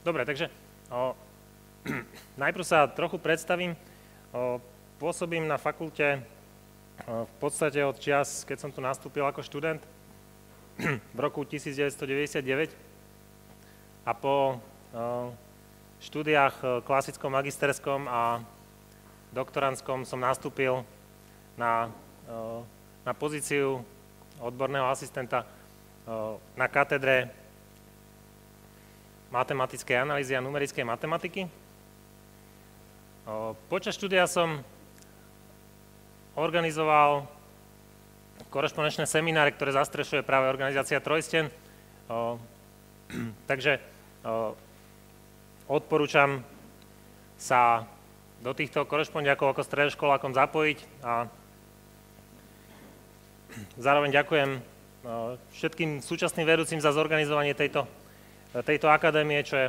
Dobre, takže najprv sa trochu predstavím. Pôsobím na fakulte v podstate od čias, keď som tu nastúpil ako študent v roku 1999 a po štúdiách klasickom, magisterskom a doktorandskom som nastúpil na pozíciu odborného asistenta na katedre matematickej analýzy a numerickej matematiky. Počas štúdia som organizoval korešpondenčné semináre, ktoré zastrešuje práve organizácia Trojsten. Takže odporúčam sa do týchto korešpondiakov ako stredoškolákom zapojiť a zároveň ďakujem všetkým súčasným vedúcim za zorganizovanie tejto akadémie, čo je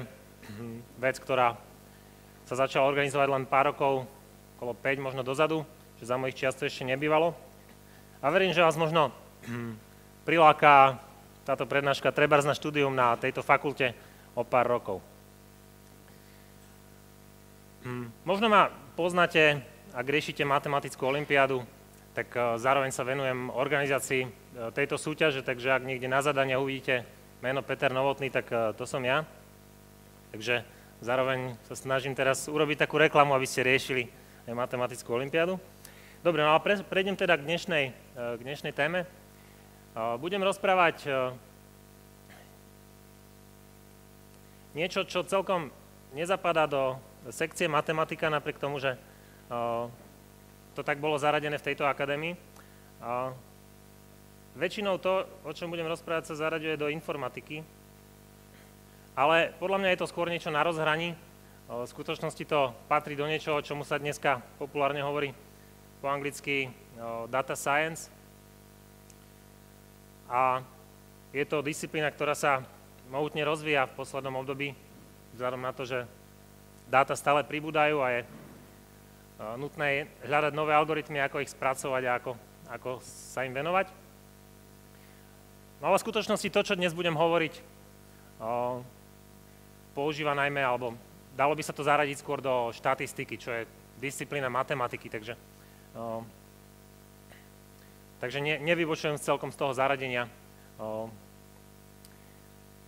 vec, ktorá sa začala organizovať len pár rokov, okolo 5 možno dozadu, že za mojich čias to ešte nebývalo. A verím, že vás možno priláka táto prednáška trebárs na štúdium na tejto fakulte o pár rokov. Možno ma poznáte, ak riešite matematickú olympiádu, tak zároveň sa venujem organizácii tejto súťaže, takže ak niekde na zadania uvidíte meno Peter Novotný, tak to som ja. Takže zároveň sa snažím teraz urobiť takú reklamu, aby ste riešili aj matematickú olympiádu. Dobre, no a prejdem teda k dnešnej téme. Budem rozprávať niečo, čo celkom nezapadá do sekcie matematika, napriek tomu, že to tak bolo zaradené v tejto akadémii. Väčšinou to, o čom budem rozprávať, sa zaraďuje do informatiky, ale podľa mňa je to skôr niečo na rozhraní. V skutočnosti to patrí do niečoho, čomu sa dneska populárne hovorí po anglicky data science. A je to disciplína, ktorá sa mohutne rozvíja v poslednom období, vzhľadom na to, že dáta stále pribúdajú a je nutné hľadať nové algoritmy, ako ich spracovať a ako sa im venovať. No ale v skutočnosti to, čo dnes budem hovoriť, používa najmä, alebo dalo by sa to zaradiť skôr do štatistiky, čo je disciplína matematiky, takže nevybočujem celkom z toho zaradenia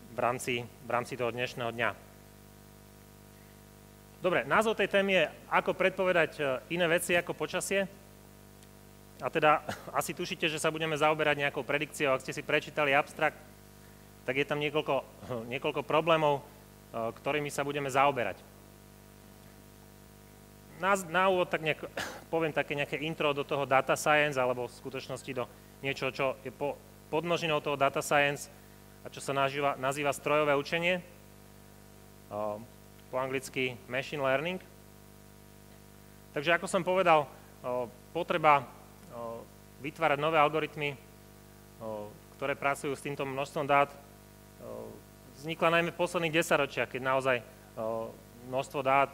v rámci toho dnešného dňa. Dobre, názov tej témy je ako predpovedať iné veci ako počasie. A teda asi tušíte, že sa budeme zaoberať nejakou predikciou. Ak ste si prečítali abstrakt, tak je tam niekoľko problémov, ktorými sa budeme zaoberať. Na úvod tak poviem také nejaké intro do toho data science, alebo v skutočnosti do niečo, čo je podmnožinou toho data science a čo sa nazýva strojové učenie, po anglicky machine learning. Takže ako som povedal, potreba vytvárať nové algoritmy, ktoré pracujú s týmto množstvom dát, vznikla najmä v posledných 10 ročiach, keď naozaj množstvo dát,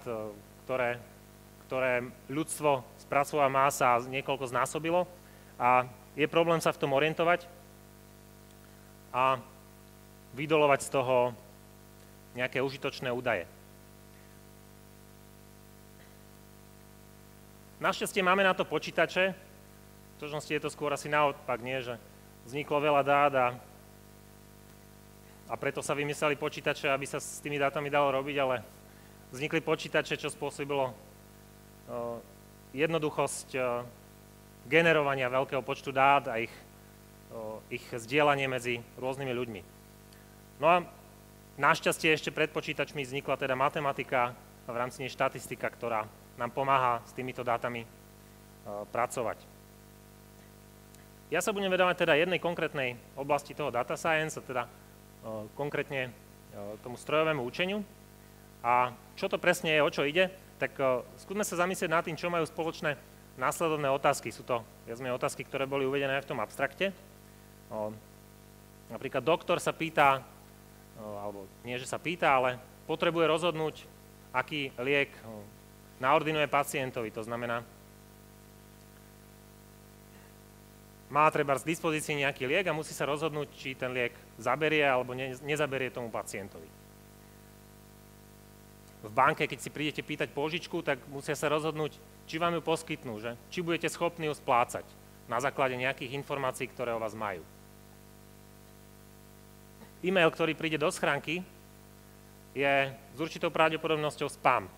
ktoré ľudstvo spracová má, sa niekoľko znásobilo a je problém sa v tom orientovať a vydolovať z toho nejaké užitočné údaje. Našťastie máme na to počítače, v skutočnosti je to skôr asi naopak, nie, že vzniklo veľa dát a preto sa vymysleli počítače, aby sa s tými dátami dalo robiť, ale vznikli počítače, čo spôsobilo jednoduchosť generovania veľkého počtu dát a ich zdieľanie medzi rôznymi ľuďmi. No a našťastie ešte pred počítačmi vznikla teda matematika a v rámci nej štatistika, ktorá nám pomáha s týmito dátami pracovať. Ja sa budem vedovať teda jednej konkrétnej oblasti toho data science, a teda konkrétne tomu strojovému učeniu. A čo to presne je, o čo ide, tak skúsme sa zamyslieť nad tým, čo majú spoločné následovné otázky. Sú to viac menej otázky, ktoré boli uvedené aj v tom abstrakte. Napríklad doktor sa pýta, alebo nie, že sa pýta, ale potrebuje rozhodnúť, aký liek naordinuje pacientovi. To znamená, má treba z dispozícii nejaký liek a musí sa rozhodnúť, či ten liek zaberie alebo nezaberie tomu pacientovi. v banke, keď si prídete pýtať pôžičku, tak musia sa rozhodnúť, či vám ju poskytnú, že? Či budete schopní ju splácať na základe nejakých informácií, ktoré o vás majú. E-mail, ktorý príde do schránky, je s určitou pravdepodobnosťou spam.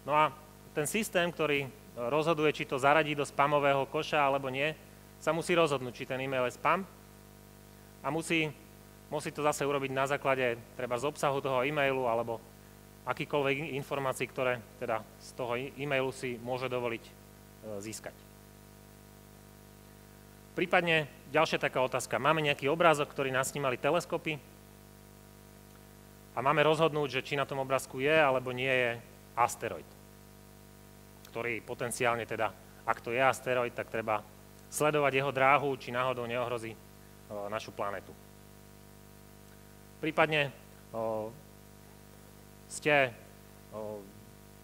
No a ten systém, ktorý rozhoduje, či to zaradí do spamového koša alebo nie, sa musí rozhodnúť, či ten e-mail je spam a musí to zase urobiť na základe treba z obsahu toho e-mailu alebo akýkoľvek informácií, ktoré teda z toho e-mailu si môže dovoliť získať. Prípadne ďalšia taká otázka. Máme nejaký obrázok, ktorý nasnímali teleskopy a máme rozhodnúť, že či na tom obrázku je alebo nie je asteroid, ktorý potenciálne teda, ak to je asteroid, tak treba sledovať jeho dráhu, či náhodou neohrozí našu planetu. Prípadne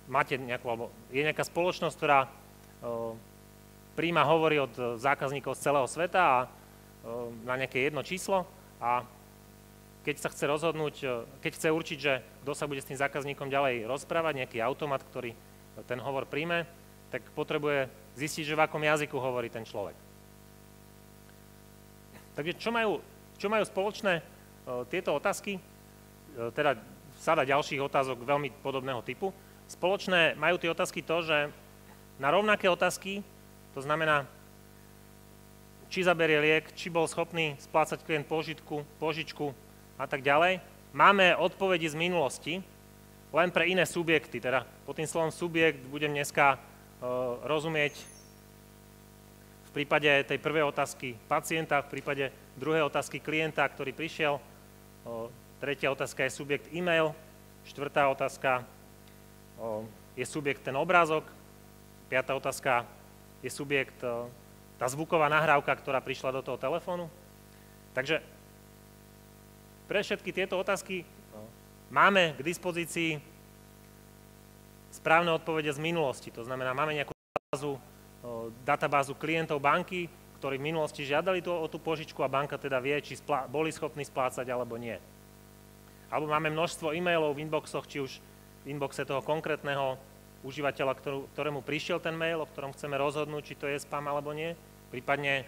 máte nejakú, alebo je nejaká spoločnosť, ktorá príjma hovory od zákazníkov z celého sveta a na nejaké jedno číslo a keď sa chce rozhodnúť, keď chce určiť, že kto sa bude s tým zákazníkom ďalej rozprávať, nejaký automat, ktorý ten hovor príjme, tak potrebuje zistiť, že v akom jazyku hovorí ten človek. Takže čo majú spoločné tieto otázky? Teda sada ďalších otázok veľmi podobného typu. Spoločné majú tie otázky to, že na rovnaké otázky, to znamená, či zaberie liek, či bol schopný splácať klient pôžičku a tak ďalej, máme odpovedi z minulosti, len pre iné subjekty. Teda pod tým slovom subjekt budem dneska rozumieť v prípade tej prvej otázky pacienta, v prípade druhej otázky klienta, ktorý prišiel, tretia otázka je subjekt e-mail, štvrtá otázka je subjekt ten obrázok, piatá otázka je subjekt tá zvuková nahrávka, ktorá prišla do toho telefónu. Takže pre všetky tieto otázky máme k dispozícii správne odpovede z minulosti. To znamená, máme nejakú databázu klientov banky, ktorí v minulosti žiadali o tú požičku a banka teda vie, či boli schopní splácať alebo nie. Alebo máme množstvo e-mailov v inboxoch, či už v inboxe toho konkrétneho užívateľa, ktorému prišiel ten mail, o ktorom chceme rozhodnúť, či to je spam alebo nie. Prípadne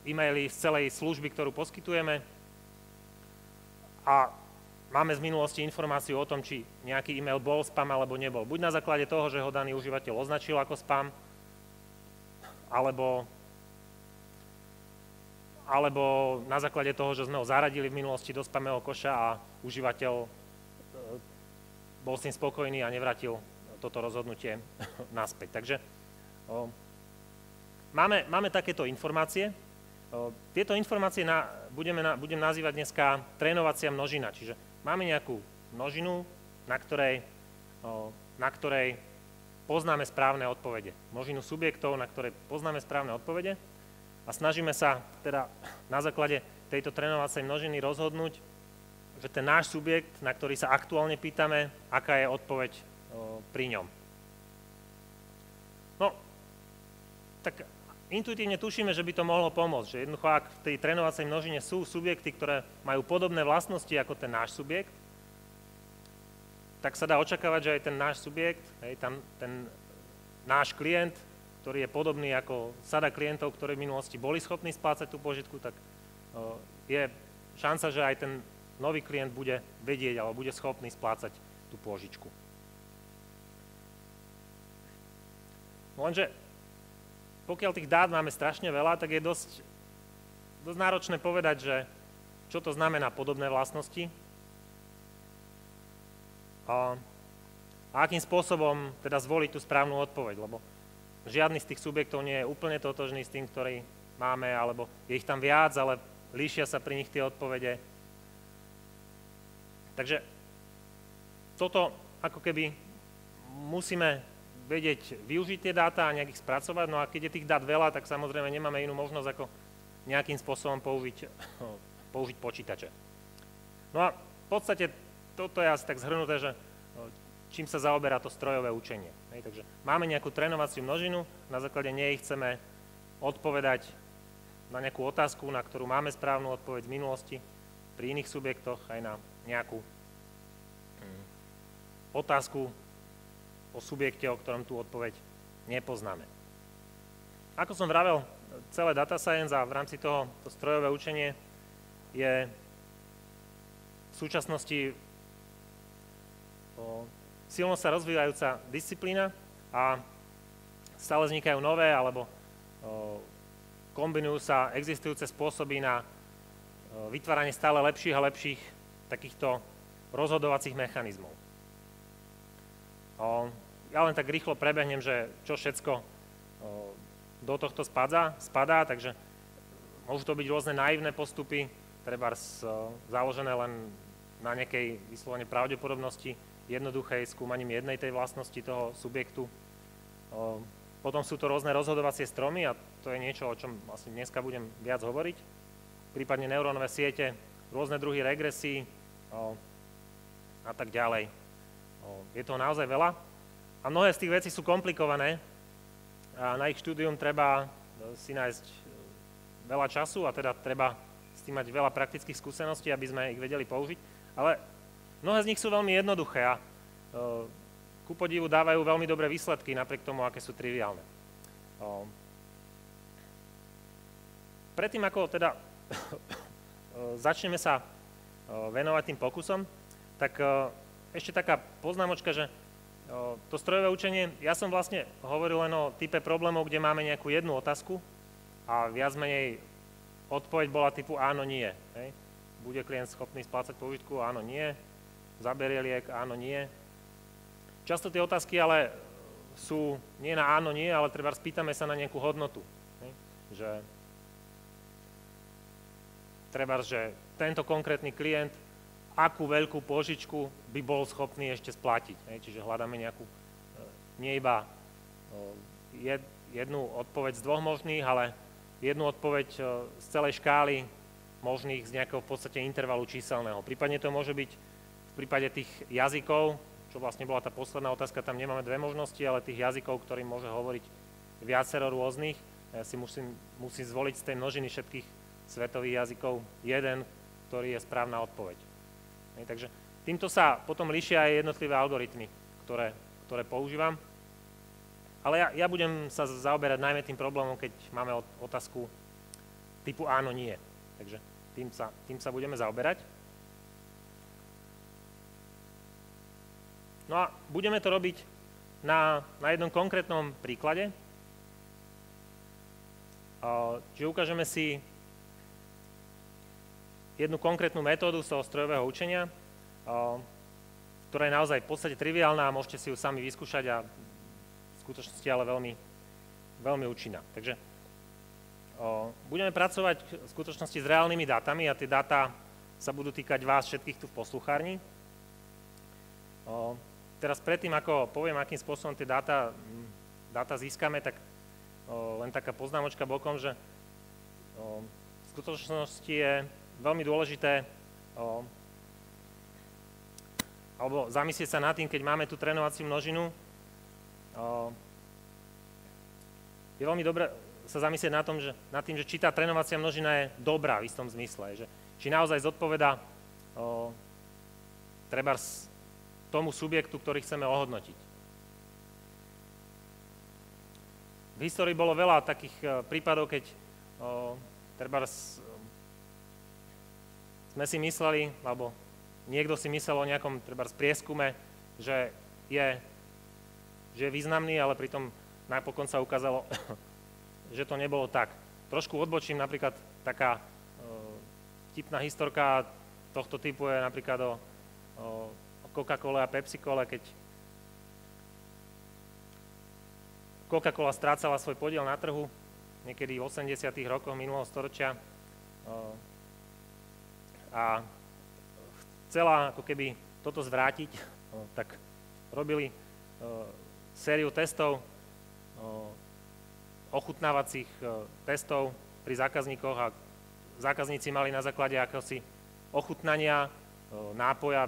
e-maily z celej služby, ktorú poskytujeme. A máme z minulosti informáciu o tom, či nejaký e-mail bol spam alebo nebol. Buď na základe toho, že ho daný užívateľ označil ako spam, alebo na základe toho, že sme ho zaradili v minulosti do spamového koša a užívateľ bol s tým spokojný a nevrátil toto rozhodnutie naspäť. Takže máme takéto informácie. Tieto informácie budem nazývať dneska trénovacia množina. Čiže máme nejakú množinu, na ktorej poznáme správne odpovede. Množinu subjektov, na ktorej poznáme správne odpovede a snažíme sa teda na základe tejto trénovacej množiny rozhodnúť, že ten náš subjekt, na ktorý sa aktuálne pýtame, aká je odpoveď pri ňom. No, tak intuitívne tušíme, že by to mohlo pomôcť, že jednoducho, ak v tej trénovacej množine sú subjekty, ktoré majú podobné vlastnosti ako ten náš subjekt, tak sa dá očakávať, že aj ten náš subjekt, ten náš klient, ktorý je podobný ako sada klientov, ktorí v minulosti boli schopní splácať tú požičku, tak je šanca, že aj ten nový klient bude vedieť alebo bude schopný splácať tú pôžičku. Lenže pokiaľ tých dát máme strašne veľa, tak je dosť náročné povedať, že čo to znamená podobné vlastnosti a akým spôsobom teda zvoliť tú správnu odpoveď, lebo žiadny z tých subjektov nie je úplne totožný s tým, ktorý máme, alebo je ich tam viac, ale líšia sa pri nich tie odpovede. Takže toto ako keby musíme vedieť využiť tie dáta a nejak ich spracovať, no a keď je tých dát veľa, tak samozrejme nemáme inú možnosť, ako nejakým spôsobom použiť počítače. No a v podstate toto je asi tak zhrnuté, že čím sa zaoberá to strojové učenie. Takže máme nejakú trénovaciu množinu, na základe nej chceme odpovedať na nejakú otázku, na ktorú máme správnu odpoveď z minulosti, pri iných subjektoch aj na nejakú otázku o subjekte, o ktorom tú odpoveď nepoznáme. Ako som vravel, celé data science a v rámci toho to strojové učenie je v súčasnosti silno sa rozvíjajúca disciplína a stále vznikajú nové alebo kombinujú sa existujúce spôsoby na vytváranie stále lepších a lepších takýchto rozhodovacích mechanizmov. Ja len tak rýchlo prebehnem, že čo všetko do tohto spadá, takže môžu to byť rôzne naivné postupy, trebárs založené len na nejakej vyslovene pravdepodobnosti, jednoduchej skúmaním jednej tej vlastnosti toho subjektu. Potom sú to rôzne rozhodovacie stromy a to je niečo, o čom vlastne dneska budem viac hovoriť. Prípadne neurónové siete, rôzne druhy regresí a tak ďalej. Je toho naozaj veľa a mnohé z tých vecí sú komplikované a na ich štúdium treba si nájsť veľa času a teda treba s tým mať veľa praktických skúseností, aby sme ich vedeli použiť. Ale mnohé z nich sú veľmi jednoduché a ku podivu dávajú veľmi dobré výsledky napriek tomu, aké sú triviálne. Predtým, ako teda začneme sa venovať tým pokusom, tak ešte taká poznámočka, že to strojové učenie, ja som vlastne hovoril len o type problémov, kde máme nejakú jednu otázku a viac menej odpoveď bola typu áno, nie. Hej? Bude klient schopný splácať požičku? Áno, nie. Zaberie liek? Áno, nie. Často tie otázky ale sú nie na áno, nie, ale treba spýtame sa na nejakú hodnotu. Hej? Že treba, že tento konkrétny klient akú veľkú požičku by bol schopný ešte splatiť. Čiže hľadáme nejakú, nie iba jednu odpoveď z dvoch možných, ale jednu odpoveď z celej škály možných z nejakého v podstate intervalu číselného. Prípadne to môže byť v prípade tých jazykov, čo vlastne bola tá posledná otázka, tam nemáme dve možnosti, ale tých jazykov, ktorým môže hovoriť viacero rôznych. Ja si musím zvoliť z tej množiny všetkých svetových jazykov jeden, ktorý je správna odpoveď. Takže týmto sa potom líšia aj jednotlivé algoritmy, ktoré používam. Ale ja budem sa zaoberať najmä tým problémom, keď máme otázku typu áno, nie. Takže tým sa budeme zaoberať. No a budeme to robiť na jednom konkrétnom príklade. Čiže ukážeme si jednu konkrétnu metódu z toho strojového učenia, ktorá je naozaj v podstate triviálna a môžete si ju sami vyskúšať a v skutočnosti ale veľmi, veľmi účinná. Takže budeme pracovať v skutočnosti s reálnymi dátami a tie dáta sa budú týkať vás všetkých tu v posluchárni. Teraz predtým, ako poviem, akým spôsobom tie dáta získame, tak len taká poznámočka bokom, že v skutočnosti je veľmi dôležité alebo zamyslieť sa nad tým, keď máme tú trénovaciu množinu. Je veľmi dobré sa zamyslieť nad tým, že či tá trénovacia množina je dobrá v istom zmysle. Že či naozaj zodpovedá trebárs tomu subjektu, ktorý chceme ohodnotiť. V histórii bolo veľa takých prípadov, keď trebárs sme si mysleli, alebo niekto si myslel o nejakom trebárs prieskume, že je významný, ale pritom napokon sa ukázalo, že to nebolo tak. Trošku odbočím, napríklad taká vtipná historka tohto typu je napríklad o Coca-Cole a Pepsi-Cole, keď Coca-Cola strácala svoj podiel na trhu niekedy v 80. rokoch minulého storočia a chcela ako keby toto zvrátiť, tak robili sériu testov, ochutnávacích testov pri zákazníkoch a zákazníci mali na základe akéhosi ochutnania nápoja,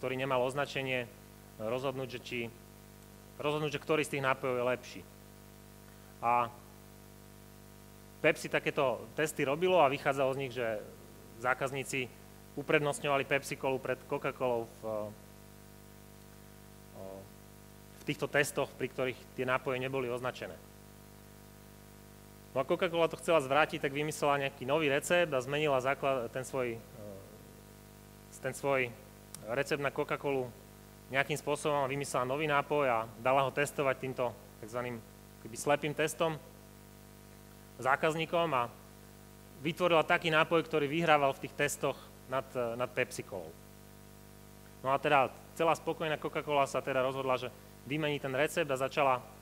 ktorý nemal označenie, rozhodnúť, že ktorý z tých nápojov je lepší. A Pepsi takéto testy robilo a vychádzalo z nich, že zákazníci uprednostňovali Pepsi-Colu pred Coca-Colou v týchto testoch, pri ktorých tie nápoje neboli označené. No a Coca-Cola to chcela zvrátiť, tak vymyslela nejaký nový recept a zmenila ten svoj recept na Coca-Colu nejakým spôsobom, vymyslela nový nápoj a dala ho testovať týmto tzv. Slepým testom zákazníkom a vytvorila taký nápoj, ktorý vyhrával v tých testoch nad Pepsi-Colou. No a teda celá spokojná Coca-Cola sa teda rozhodla, že vymení ten recept a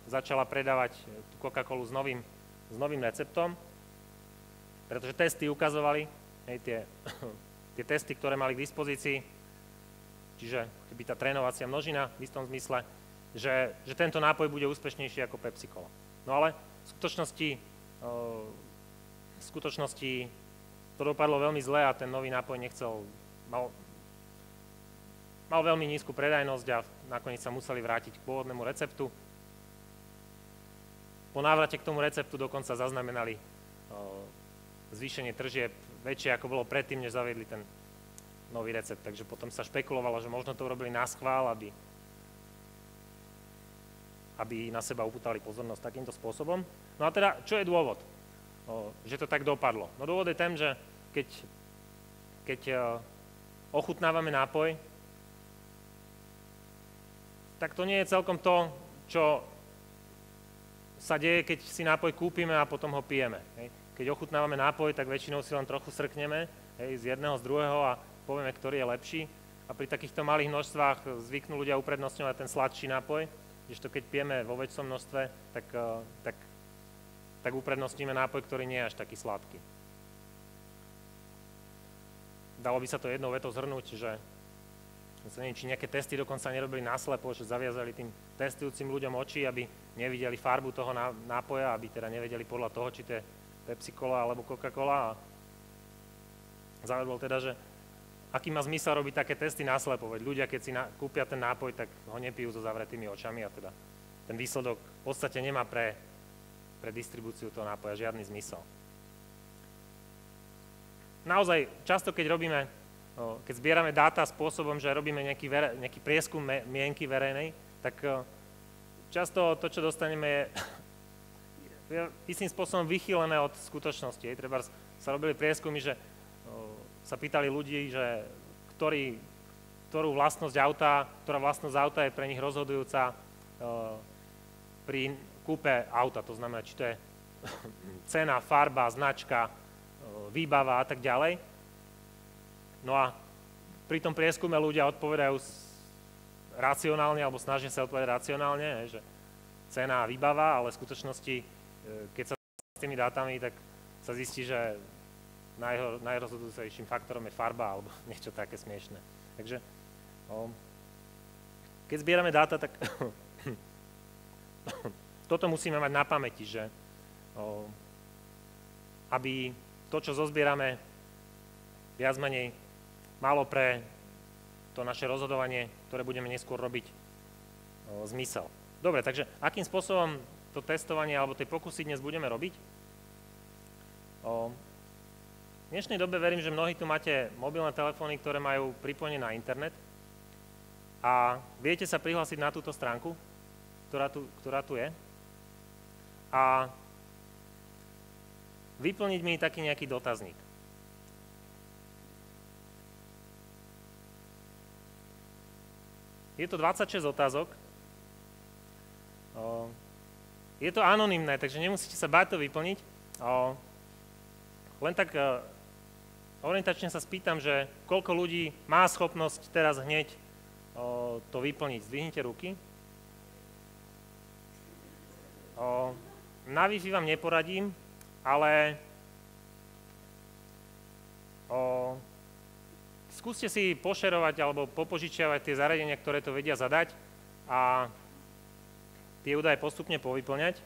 začala predávať tú Coca-Colu s novým receptom, pretože testy ukazovali, tie testy, ktoré mali k dispozícii, čiže keby tá trénovacia množina v istom zmysle, že tento nápoj bude úspešnejší ako Pepsi-Cola. No ale v skutočnosti to dopadlo veľmi zle a ten nový nápoj mal veľmi nízku predajnosť a nakoniec sa museli vrátiť k pôvodnému receptu. Po návrate k tomu receptu dokonca zaznamenali zvýšenie tržieb väčšie, ako bolo predtým, než zaviedli ten nový recept. Takže potom sa špekulovalo, že možno to urobili naschvál, aby na seba upútali pozornosť takýmto spôsobom. No a teda, čo je dôvod, že to tak dopadlo? No dôvod je ten, že keď ochutnávame nápoj, tak to nie je celkom to, čo sa deje, keď si nápoj kúpime a potom ho pijeme. Keď ochutnávame nápoj, tak väčšinou si len trochu srkneme z jedného, z druhého a povieme, ktorý je lepší. A pri takýchto malých množstvách zvyknú ľudia uprednostňovať ten sladší nápoj, kdežto keď pijeme vo väčšom množstve, tak uprednostníme nápoj, ktorý nie je až taký sladký. Dalo by sa to jednou vetou zhrnúť, že neviem, či nejaké testy dokonca nerobili naslepo, že zaviazali tým testujúcim ľuďom oči, aby nevideli farbu toho nápoja, aby teda nevedeli podľa toho, či to je Pepsi-Cola alebo Coca-Cola. A záver bol teda, že aký má zmysel robiť také testy naslepo, veď ľudia, keď si kúpia ten nápoj, tak ho nepijú so zavretými očami a teda ten výsledok v podstate nemá pre distribúciu toho nápoja žiadny zmysel. Naozaj, často keď zbierame dáta spôsobom, že robíme nejaký prieskum mienky verejnej, tak často to, čo dostaneme, je istým spôsobom vychýlené od skutočnosti. Treba sa robili prieskumy, že sa pýtali ľudí, že ktorá vlastnosť auta je pre nich rozhodujúca pri kúpe auta. To znamená, či to je cena, farba, značka, výbava a tak ďalej. No a pri tom prieskume ľudia odpovedajú racionálne, alebo snažia sa odpovedať racionálne, že cena a výbava, ale v skutočnosti, keď sa s tými dátami, tak sa zistí, že najrozhodujúcejším faktorom je farba, alebo niečo také smiešné. Takže, keď zbierame dáta, tak toto musíme mať na pamäti, že aby to, čo zozbierame, viac menej malo pre to naše rozhodovanie, ktoré budeme neskôr robiť, zmysel. Dobre, takže akým spôsobom to testovanie alebo tie pokusy dnes budeme robiť? V dnešnej dobe verím, že mnohí tu máte mobilné telefóny, ktoré majú pripojenie na internet a viete sa prihlásiť na túto stránku, ktorá tu je a vyplniť mi taký nejaký dotazník. Je to 26 otázok. Je to anonymné, takže nemusíte sa báť to vyplniť. Len tak orientačne sa spýtam, že koľko ľudí má schopnosť teraz hneď to vyplniť. Zdvihnite ruky. Na Wi-Fi vám neporadím, ale skúste si pošerovať alebo popožičiavať tie zariadenia, ktoré to vedia zadať a tie údaje postupne povyplňať.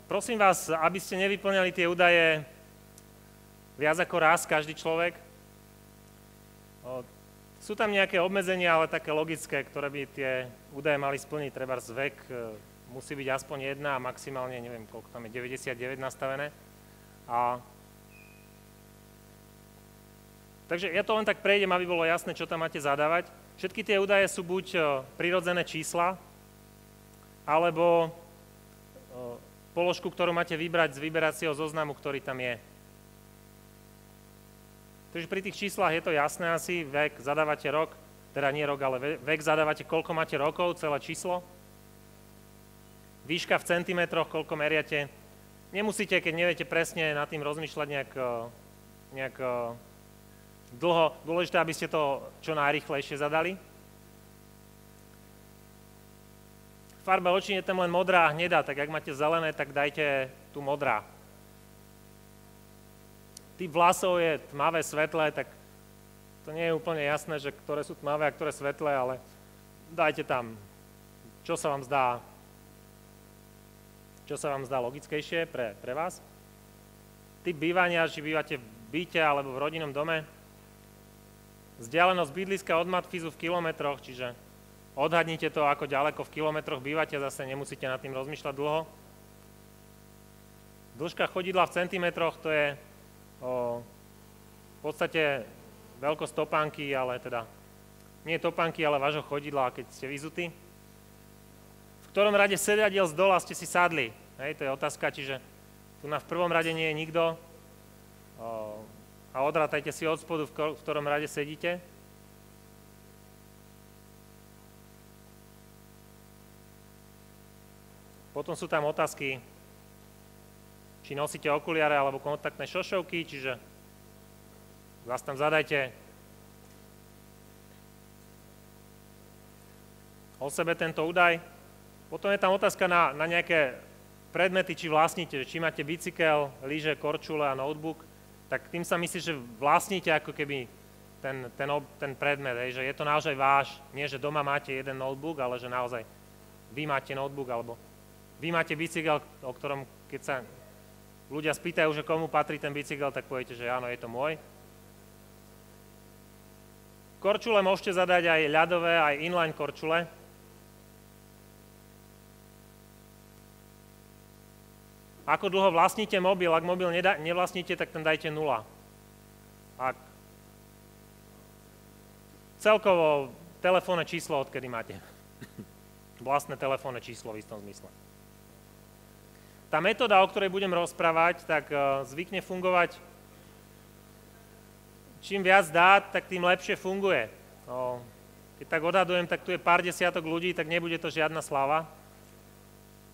Prosím vás, aby ste nevyplňali tie údaje viac ako raz, každý človek. Sú tam nejaké obmedzenia, ale také logické, ktoré by tie údaje mali splniť. Trebárs vek musí byť aspoň 1 a maximálne, neviem, koľko tam je, 99 nastavené. Takže ja to len tak prejdem, aby bolo jasné, čo tam máte zadávať. Všetky tie údaje sú buď prirodzené čísla, alebo položku, ktorú máte vybrať z vyberacieho zoznamu, ktorý tam je. Takže pri tých číslach je to jasné asi, vek zadávate rok, teda nie rok, ale vek zadávate, koľko máte rokov, celé číslo. Výška v centimetroch, koľko meriate. Nemusíte, keď neviete presne nad tým rozmýšľať nejak dlho. Dôležité, aby ste to čo najrýchlejšie zadali. Farba očí je tam len modrá a hnedá, tak ak máte zelené, tak dajte tu modrá. Typ vlasov je tmavé, svetlé, tak to nie je úplne jasné, že ktoré sú tmavé a ktoré svetlé, ale dajte tam, čo sa vám zdá logickejšie pre vás. Typ bývania, či bývate v byte alebo v rodinnom dome. Vzdialenosť bydliska od matfizu v kilometroch, čiže odhadnite to, ako ďaleko v kilometroch bývate, zase nemusíte nad tým rozmýšľať dlho. Dĺžka chodidla v centimetroch, to je v podstate veľkosť topánky, ale teda nie topánky, ale vášho chodidla, keď ste vyzutí. V ktorom rade sedadiel z dola ste si sadli? Hej, to je otázka, čiže tu v prvom rade nie je nikto a odrátajte si od spodu, v ktorom rade sedíte. Potom sú tam otázky, či nosíte okuliare alebo kontaktné šošovky, čiže zase tam zadajte o sebe tento údaj. Potom je tam otázka na nejaké predmety, či vlastníte, či máte bicykel, lyže, korčule a notebook, tak tým sa myslí, že vlastníte ako keby ten predmet, že je to naozaj váš, nie že doma máte jeden notebook, ale že naozaj vy máte notebook, alebo vy máte bicykel, o ktorom keď sa ľudia spýtajú, že komu patrí ten bicykel, tak poviete, že áno, je to môj. Korčule môžete zadať aj ľadové, aj inline korčule. Ako dlho vlastníte mobil? Ak mobil nevlastníte, tak tam dajte 0. Ak celkovo telefónne číslo, odkedy máte. Vlastné telefónne číslo v istom zmysle. Tá metóda, o ktorej budem rozprávať, tak zvykne fungovať, čím viac dát, tak tým lepšie funguje. Keď tak odhadujem, tak tu je pár desiatok ľudí, tak nebude to žiadna sláva.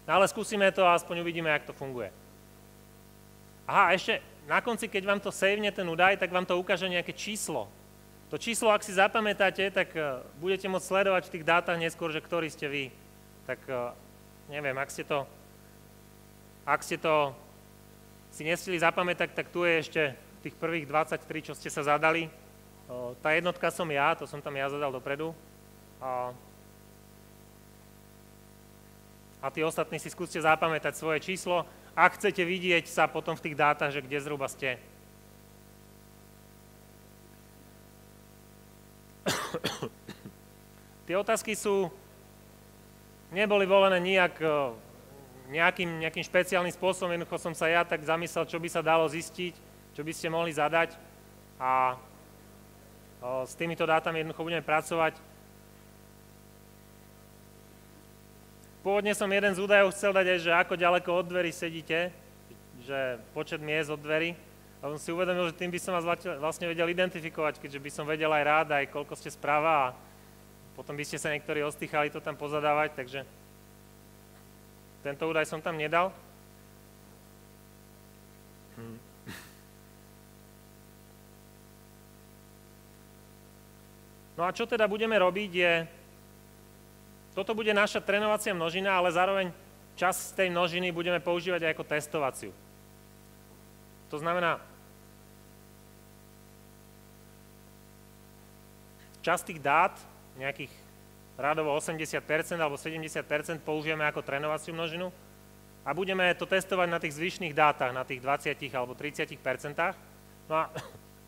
Ale skúsime to a aspoň uvidíme, jak to funguje. Aha, ešte na konci, keď vám to saveне ten údaj, tak vám to ukáže nejaké číslo. To číslo, ak si zapamätáte, tak budete môcť sledovať v tých dátach neskôr, že ktorí ste vy. Tak neviem, ak ste to si nestihli zapamätať, tak tu je ešte tých prvých 23, čo ste sa zadali. Tá jednotka som ja, to som tam ja zadal dopredu. A tí ostatní si skúste zapamätať svoje číslo, ak chcete vidieť sa potom v tých dátach, že kde zhruba ste. Tie otázky neboli volené nejakým špeciálnym spôsobom, jednoducho som sa ja tak zamyslel, čo by sa dalo zistiť, čo by ste mohli zadať a s týmito dátami jednoducho budeme pracovať. Pôvodne som jeden z údajov chcel dať aj, že ako ďaleko od dverí sedíte, že počet miest od dverí. A som si uvedomil, že tým by som vás vlastne vedel identifikovať, keďže by som vedel aj rád, aj koľko ste správa a potom by ste sa niektorí ostýchali to tam pozadávať, takže tento údaj som tam nedal. No a čo teda budeme robiť je, toto bude naša trénovacia množina, ale zároveň časť z tej množiny budeme používať aj ako testovaciu. To znamená, časť tých dát, nejakých radovo 80% alebo 70% použijeme ako trénovaciu množinu a budeme to testovať na tých zvyšných dátach, na tých 20 alebo 30%. No a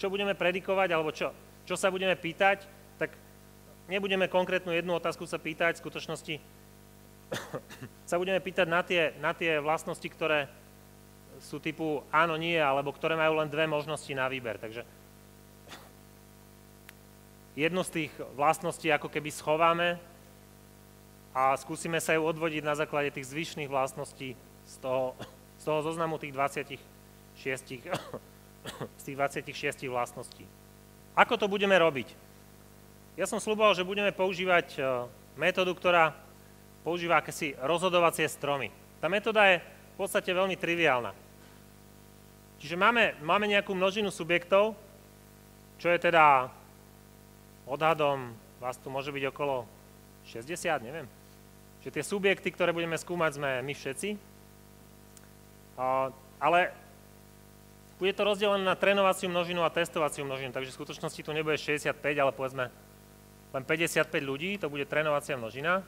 čo budeme predikovať, alebo čo sa budeme pýtať, tak nebudeme konkrétnu jednu otázku sa pýtať, v skutočnosti sa budeme pýtať na tie vlastnosti, ktoré sú typu áno, nie, alebo ktoré majú len dve možnosti na výber. Takže jednu z tých vlastností ako keby schováme a skúsime sa ju odvodiť na základe tých zvyšných vlastností z toho zoznamu tých 26 vlastností. Ako to budeme robiť? Ja som sľuboval, že budeme používať metódu, ktorá používa akési rozhodovacie stromy. Tá metóda je v podstate veľmi triviálna. Čiže máme nejakú množinu subjektov, čo je teda odhadom, vás tu môže byť okolo 60, neviem. Čiže tie subjekty, ktoré budeme skúmať, sme my všetci. Ale bude to rozdelené na trénovaciu množinu a testovaciu množinu, takže v skutočnosti tu nebude 65, ale povedzme len 55 ľudí, to bude trénovacia množina.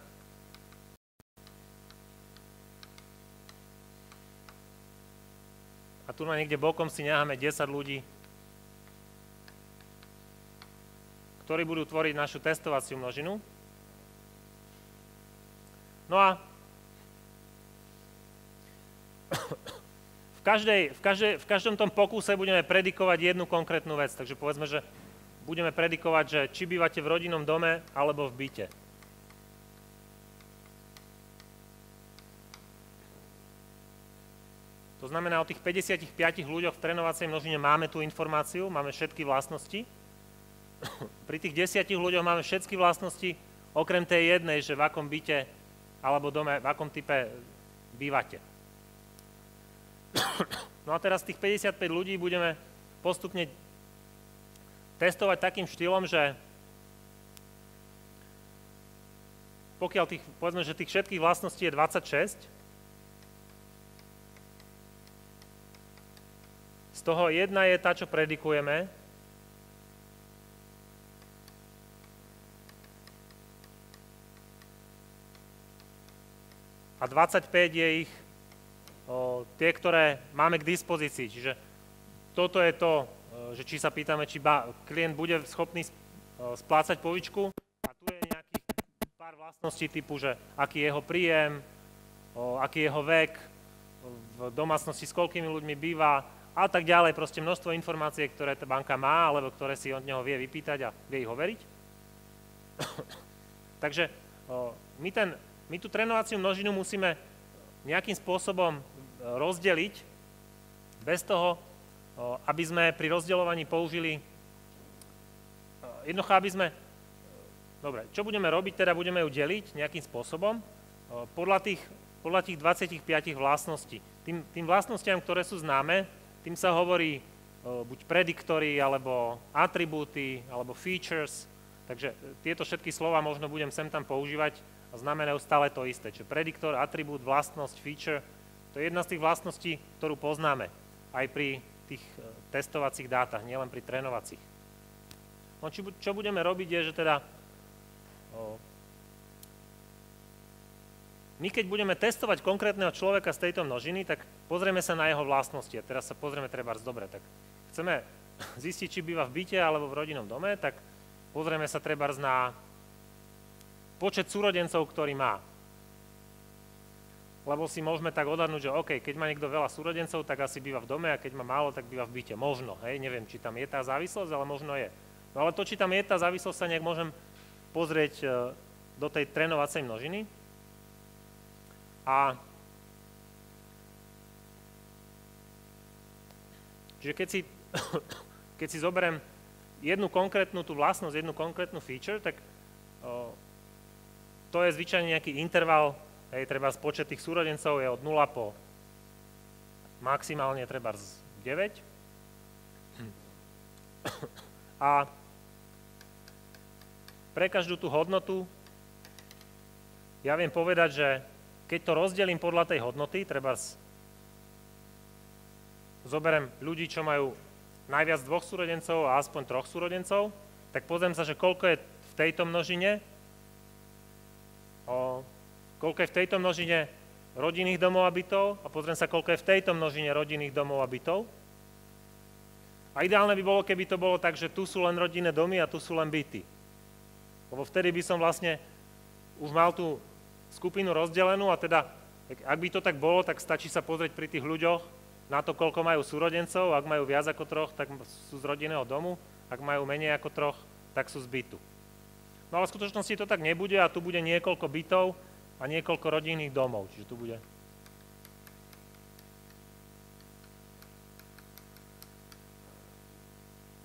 A tu niekde bokom si necháme 10 ľudí, ktorí budú tvoriť našu testovaciu množinu. No a v každom tom pokuse budeme predikovať jednu konkrétnu vec. Takže povedzme, že budeme predikovať, že či bývate v rodinnom dome alebo v byte. To znamená, o tých 55 ľuďoch v trénovacej množine máme tú informáciu, máme všetky vlastnosti. Pri tých 10 ľuďoch máme všetky vlastnosti, okrem tej jednej, že v akom byte alebo dome, v akom type bývate. No a teraz tých 55 ľudí budeme postupne testovať takým štýlom, že pokiaľ povedzme, že tých všetkých vlastností je 26, z toho jedna je tá, čo predikujeme. A 25 je ich tie, ktoré máme k dispozícii. Čiže toto je to, že či sa pýtame, či klient bude schopný splácať povičku. A tu je nejakých pár vlastností typu, že aký je jeho príjem, aký je jeho vek, v domácnosti s koľkými ľuďmi býva, a tak ďalej, proste množstvo informácií, ktoré tá banka má, alebo ktoré si od neho vie vypýtať a vie ich overiť. Takže my tú trénovaciu množinu musíme nejakým spôsobom rozdeliť bez toho, aby sme pri rozdeľovaní použili jednoducho, aby sme dobre, čo budeme robiť, teda budeme ju deliť nejakým spôsobom podľa tých 25 vlastností. Tým vlastnostiam, ktoré sú známe, tým sa hovorí buď prediktory, alebo atribúty, alebo features. Takže tieto všetky slova možno budem sem tam používať a znamenajú stále to isté. Čiže prediktor, atribút, vlastnosť, feature, to je jedna z tých vlastností, ktorú poznáme aj pri tých testovacích dátach, nielen pri trénovacích. No, čo budeme robiť je, že teda my keď budeme testovať konkrétneho človeka z tejto množiny, tak pozrieme sa na jeho vlastnosti. A teraz sa pozrieme trebárs dobre. Tak chceme zistiť, či býva v byte alebo v rodinnom dome, tak pozrieme sa trebárs na počet súrodencov, ktorý má. Lebo si môžeme tak odhadnúť, že OK, keď má niekto veľa súrodencov, tak asi býva v dome, a keď má málo, tak býva v byte. Možno, hej, neviem, či tam je tá závislosť, ale možno je. No ale to, či tam je tá závislosť, sa nejak môžem pozrieť do tej trénovacej množiny. A čiže keď si zoberiem jednu konkrétnu tú vlastnosť, jednu konkrétnu feature, tak to je zvyčajne nejaký interval, treba počet tých súrodencov je od 0 po maximálne treba 9. A pre každú tú hodnotu ja viem povedať, že keď to rozdelím podľa tej hodnoty, treba zoberiem ľudí, čo majú najviac 2 súrodencov a aspoň 3 súrodencov, tak pozriem sa, že koľko je v tejto množine, rodinných domov a bytov a pozriem sa, koľko je v tejto množine rodinných domov a bytov. A ideálne by bolo, keby to bolo tak, že tu sú len rodinné domy a tu sú len byty. Lebo vtedy by som vlastne už mal tú skupinu rozdelenú a teda, ak by to tak bolo, tak stačí sa pozrieť pri tých ľuďoch na to, koľko majú súrodencov. Ak majú viac ako 3, tak sú z rodinného domu. Ak majú menej ako 3, tak sú z bytu. No ale v skutočnosti to tak nebude a tu bude niekoľko bytov a niekoľko rodinných domov. Čiže tu bude...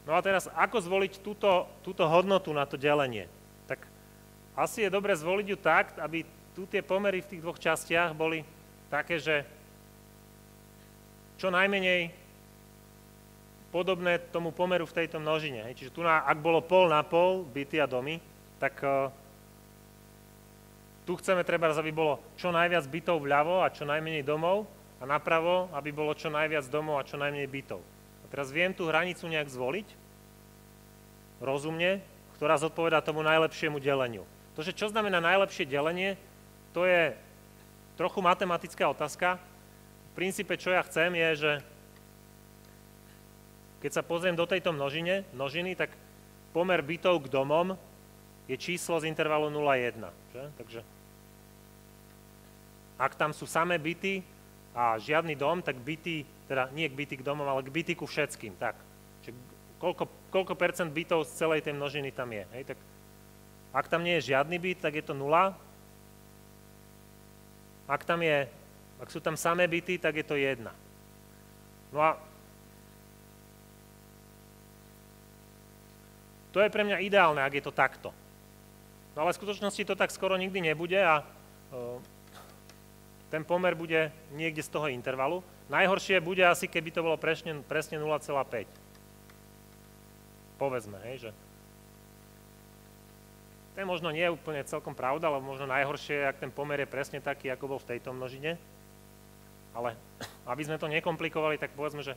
No a teraz, ako zvoliť túto hodnotu na to delenie? Tak asi je dobre zvoliť ju tak, aby tu tie pomery v tých dvoch častiach boli také, že čo najmenej podobné tomu pomeru v tejto množine. Čiže tu, ak bolo pol na pol, byty a domy, tak tu chceme treba, aby bolo čo najviac bytov vľavo a čo najmenej domov a napravo, aby bolo čo najviac domov a čo najmenej bytov. A teraz viem tú hranicu nejak zvoliť, rozumne, ktorá zodpovedá tomu najlepšiemu deleniu. To, že čo znamená najlepšie delenie, to je trochu matematická otázka. V princípe, čo ja chcem, je, že keď sa pozriem do tejto množiny, tak pomer bytov k domom je číslo z intervalu 0,1. Takže ak tam sú samé byty a žiadny dom, tak byty, teda nie k byty k domom, ale k byty ku všetkým. Tak. Čiže koľko percent bytov z celej tej množiny tam je. Hej? Tak ak tam nie je žiadny byt, tak je to 0. Ak sú tam samé byty, tak je to 1. No a to je pre mňa ideálne, ak je to takto. No ale v skutočnosti to tak skoro nikdy nebude a ten pomer bude niekde z toho intervalu. Najhoršie bude asi, keby to bolo presne 0,5. Povedzme, hej, že to je možno nie úplne celkom pravda, ale možno najhoršie je, ak ten pomer je presne taký, ako bol v tejto množine. Ale aby sme to nekomplikovali, tak povedzme, že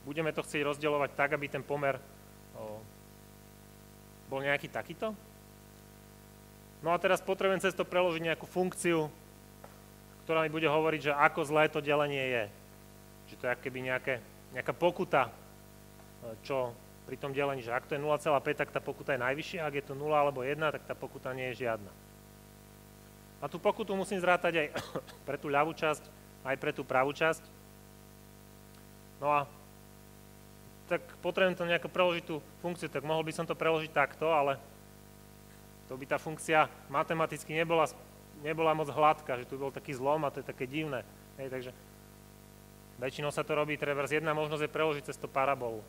budeme to chcieť rozdeľovať tak, aby ten pomer bol nejaký takýto. No a teraz potrebujem cez to preložiť nejakú funkciu, ktorá mi bude hovoriť, že ako zlé to delenie je. Že to je akoby nejaká pokuta, čo pri tom delení, že ak to je 0,5, tak tá pokuta je najvyššia, ak je to 0 alebo 1, tak tá pokuta nie je žiadna. A tú pokutu musím zrátať aj pre tú ľavú časť, aj pre tú pravú časť. No a tak potrebujem to nejako preložiť tú funkciu, tak mohol by som to preložiť takto, ale to by tá funkcia matematicky nebola moc hladká, že tu bol taký zlom a to je také divné. Hej, takže väčšinou sa to robí, treba jedna možnosť je preložiť cez to parabolu.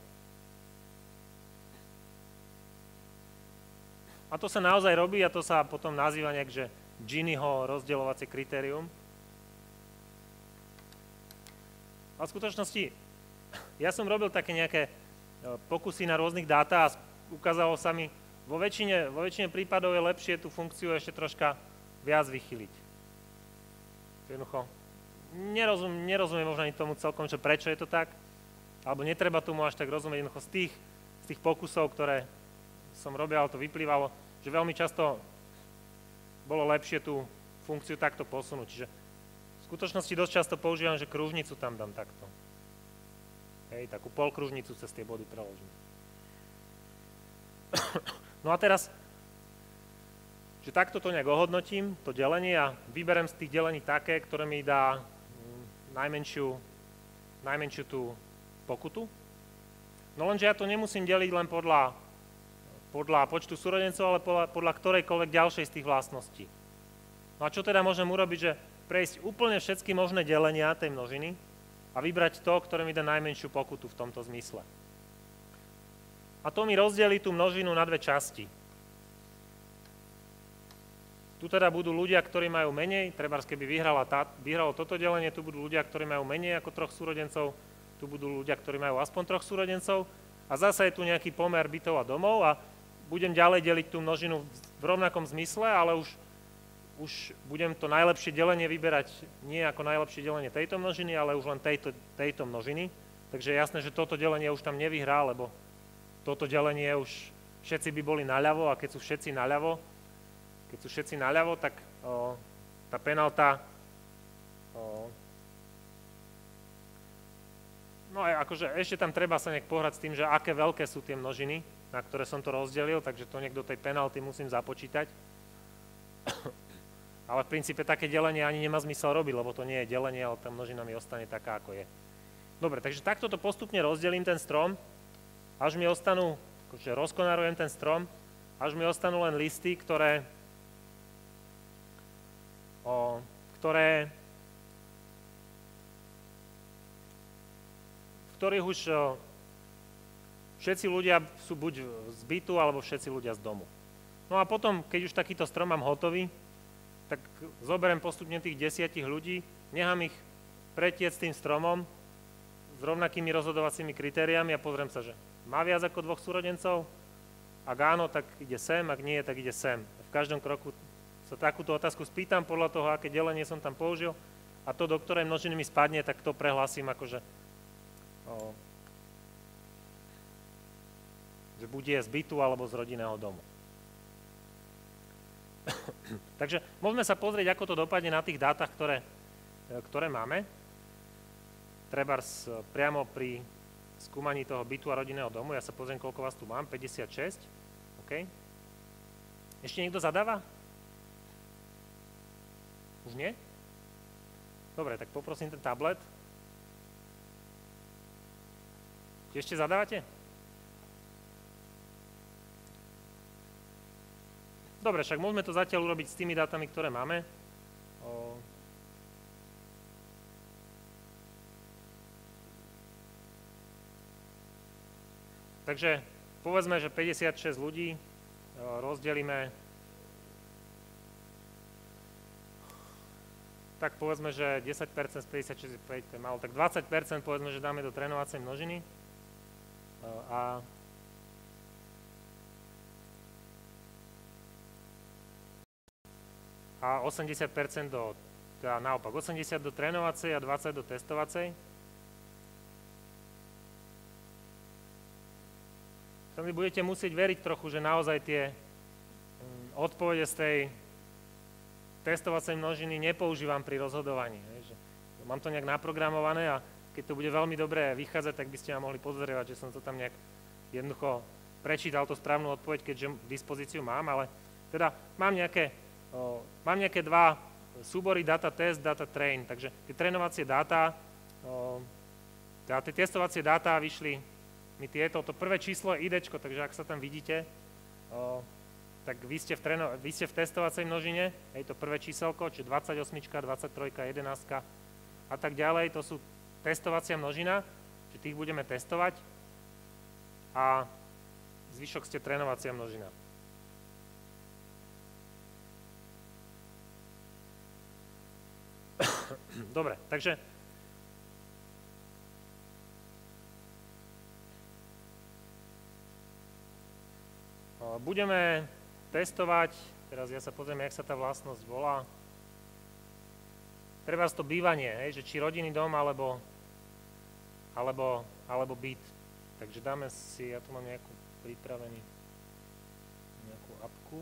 A to sa naozaj robí a to sa potom nazýva nejak, že Giniho rozdeľovacie kritérium. A v skutočnosti ja som robil také nejaké pokusy na rôznych dáta a ukázalo sa mi, vo väčšine prípadov je lepšie tú funkciu ešte troška viac vychyliť. Jednoducho, nerozumiem možno ani tomu celkom, že prečo je to tak, alebo netreba tomu až tak rozumieť. Jednoducho z tých pokusov, ktoré som robil, ale to vyplývalo, že veľmi často bolo lepšie tú funkciu takto posunúť. Čiže v skutočnosti dosť často používam, že kružnicu tam dám takto. Hej, takú polkružnicu cez tie body preložím. No a teraz, že takto to nejak ohodnotím, to delenie a vyberem z tých delení také, ktoré mi dá najmenšiu tú pokutu. No lenže ja to nemusím deliť len podľa počtu súrodencov, ale podľa ktorejkoľvek ďalšej z tých vlastností. No a čo teda môžem urobiť, že prejsť úplne všetky možné delenia tej množiny a vybrať to, ktoré mi dá najmenšiu pokutu v tomto zmysle. A to mi rozdelí tú množinu na dve časti. Tu teda budú ľudia, ktorí majú menej, trebárs keby vyhralo toto delenie, tu budú ľudia, ktorí majú menej ako 3 súrodencov, tu budú ľudia, ktorí majú aspoň 3 súrodencov a zase je tu nejaký pomer bytov a domov a budem ďalej deliť tú množinu v rovnakom zmysle, ale už budem to najlepšie delenie vyberať nie ako najlepšie delenie tejto množiny, ale už len tejto množiny. Takže je jasné, že toto delenie už tam nevyhrá, lebo toto delenie už všetci by boli naľavo a keď sú všetci naľavo, tak tá penálta no aj akože ešte tam treba sa nejak pohrať s tým, že aké veľké sú tie množiny, na ktoré som to rozdelil, takže to niekto tej penálty musím započítať. Ale v princípe také delenie ani nemá zmysel robiť, lebo to nie je delenie, ale tá množina mi ostane taká, ako je. Dobre, takže takto to postupne rozdelím ten strom, až mi ostanú, akože rozkonarujem ten strom a už mi ostanú len listy, v ktorých už všetci ľudia sú buď z bytu, alebo všetci ľudia z domu. No a potom, keď už takýto strom mám hotový, tak zoberiem postupne tých 10 ľudí, nechám ich pretiecť tým stromom s rovnakými rozhodovacími kritériami a pozriem sa, že má viac ako 2 súrodencov, ak áno, tak ide sem, ak nie, tak ide sem. V každom kroku sa takúto otázku spýtam podľa toho, aké delenie som tam použil a to, do ktorej množiny mi spadne, tak to prehlásim akože že bude z bytu alebo z rodinného domu. Takže môžeme sa pozrieť, ako to dopadne na tých dátach, ktoré máme. Trebárs priamo pri skúmaní toho bytu a rodinného domu. Ja sa pozriem, koľko vás tu mám. 56. OK. Ešte niekto zadáva? Už nie? Dobre, tak poprosím ten tablet. Ešte zadávate? Dobre, však môžeme to zatiaľ urobiť s tými dátami, ktoré máme. Takže povedzme, že 56 ľudí rozdelíme, tak povedzme, že 10% z 56 je málo, tak 20% povedzme, že dáme do trénovacej množiny a 80% teda naopak, 80 do trénovacej a 20 do testovacej. To mi budete musieť veriť trochu, že naozaj tie odpovede z tej testovacej množiny nepoužívam pri rozhodovaní. Mám to nejak naprogramované a keď to bude veľmi dobre vychádzať, tak by ste ma mohli pozorovať, že som to tam nejak jednoducho prečítal tú správnu odpoveď, keďže dispozíciu mám, ale teda mám nejaké 2 súbory data test, data train, takže tie trénovacie dáta, teda tie testovacie dáta vyšli mi tieto, to prvé číslo je idečko, takže ak sa tam vidíte, tak vy ste v testovacej množine, je to prvé číselko, čiže 28, 23, 11 a tak ďalej, to sú testovacia množina, čiže tých budeme testovať a zvyšok ste trénovacia množina. Dobre, takže budeme testovať, teraz ja sa pozriem, jak sa tá vlastnosť volá, treba to bývanie, že či rodinný dom alebo byt. Takže dáme si, ja tu mám nejakú pripravenú nejakú apku.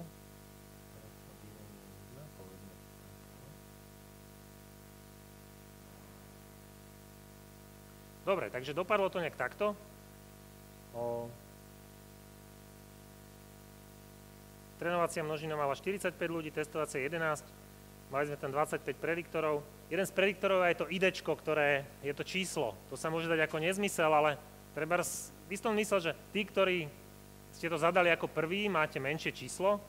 Dobre, takže dopadlo to nejak takto. Trénovacia množina mala 45 ľudí, testovacia 11, mali sme tam 25 prediktorov. Jeden z prediktorov je to idečko, ktoré je to číslo. To sa môže dať ako nezmysel, ale treba v istom mysle, že tí, ktorí ste to zadali ako prvý, máte menšie číslo